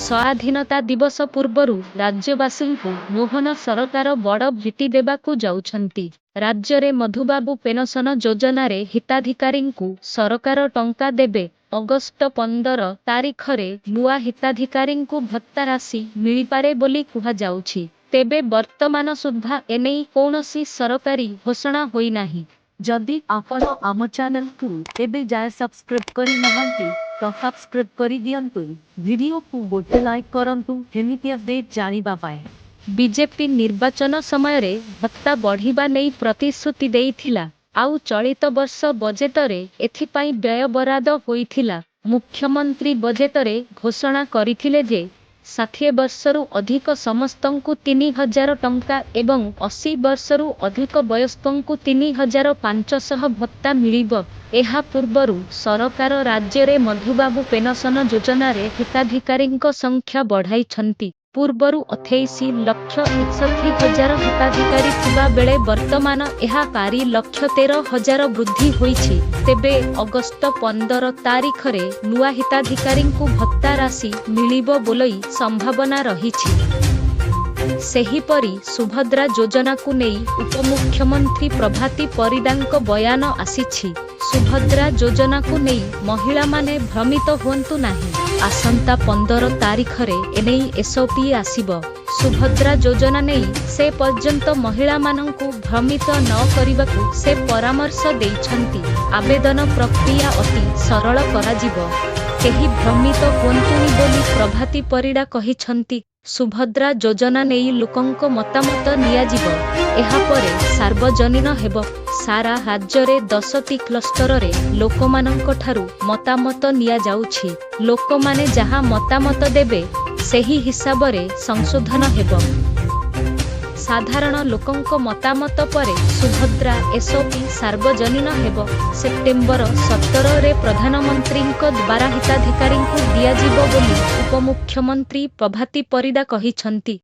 स्वाधीनता दिवस पूर्वरु राज्यवासींकु मोहन सरकार बड़ भेटी देबाकु जाउछंती। राज्ୟରେ मधुबाबू पेनसन योजनारे हिताधिकारींकु सरकार टंका देबे। अगस्ट 15 तारिखरे नुआ हिताधिकारींकु भत्ता राशि मिलिपारे बोली कुहा जाउछि। तेबे वर्तमान सुद्धा एनेई कौनसी सरकारी घोषणा होई नाही। जदि आपण आम चैनल को एबे जाय सब्सक्राइब करि नहंती तो सब्सक्राइब करि दियंतु। वीडियो को गोटे लाइक करंतु एमिति अपडेट जानिबा पाए। बीजेपी निर्वाचन समय रे भत्ता बढ़िबा नै प्रतिश्रुति देइथिला। आउ चलित वर्ष बजेटरे एथिपाई व्यय बराद होइथिला। मुख्यमंत्री बजेटरे घोषणा करिथिले जे 60 वर्षरु अधिक समस्तंकु 3000 टंका एवं 80 वर्षरु अधिक वयस्कंकु 3500 भत्ता मिलिब। एहा पूर्वरु सरकार राज्य रे मधुबाबू पेनसन योजनारे हिताधिकारींक संख्या बढ़ाइछंती। पूर्वरु 28,61,000 हिताधिकारी थिबा बेले वर्तमान एहा 4,13,000 वृद्धि होईछि। तेबे अगस्ट 15 तारिखरे नुआ हिताधिकारींकु भत्ता राशि मिलिबो बोली संभावना रहिछि। सेहीपरि सुभद्रा योजना को नहीं उपमुख्यमंत्री प्रभाती परिडांक बयान आसीछि। सुभद्रा योजना को नहीं महिला माने भ्रमित हुंतु नाही। आसंता 15 तारिखरे एनेई एसओप आसीबो। सुभद्रा योजना नहीं से पर्यंत महिला मानंकु भ्रमित न करिबाकु से परामर्श देइछंती। आवेदन प्रक्रिया अति सरल कराजिबो। केही भ्रमित हुंतुनी बोली प्रभाती परिडा कहिछंती। सुभद्रा योजना नहीं लोकंक मतामत नियाजिब। एहा परे सार्वजनीन हेब। सारा राज्य रे 10टी क्लस्टर रे लोकमानंक ठारू मतामत निया जाउछि। लोकमाने जहा मतामत देबे सेही हिसाब रे संशोधन हेब। साधारण लोकंक मतामत परे सुभद्रा एसओपी सार्वजनीन हेब। सेप्टेम्बर 17 रे प्रधानमंत्रींक द्वारा हिताधिकारींकु दियाजिब बोली उपमुख्यमंत्री प्रभाती परिडा कहिछंती।